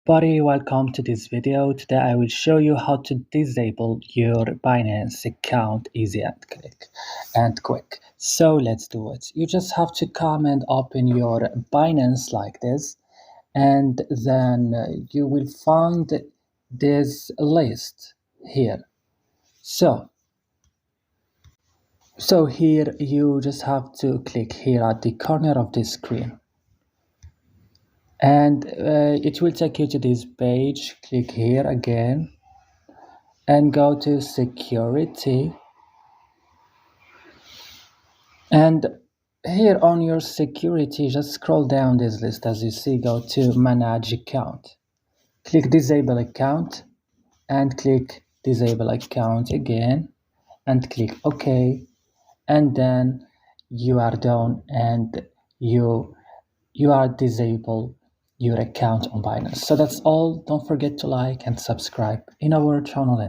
Buddy, welcome to this video. Today I will show you how to disable your Binance account easy and quick. So let's do it. You just have to come and open your Binance like this, and then you will find this list here. So here you just have to click here at the corner of the screen. And it will take you to this page. Click here again and go to security, and here on your security just scroll down this list. As you see, go to manage account, click disable account, and click disable account again, and click OK, and then you are done and you are disabled your account on Binance. So that's all. Don't forget to like and subscribe in our channel.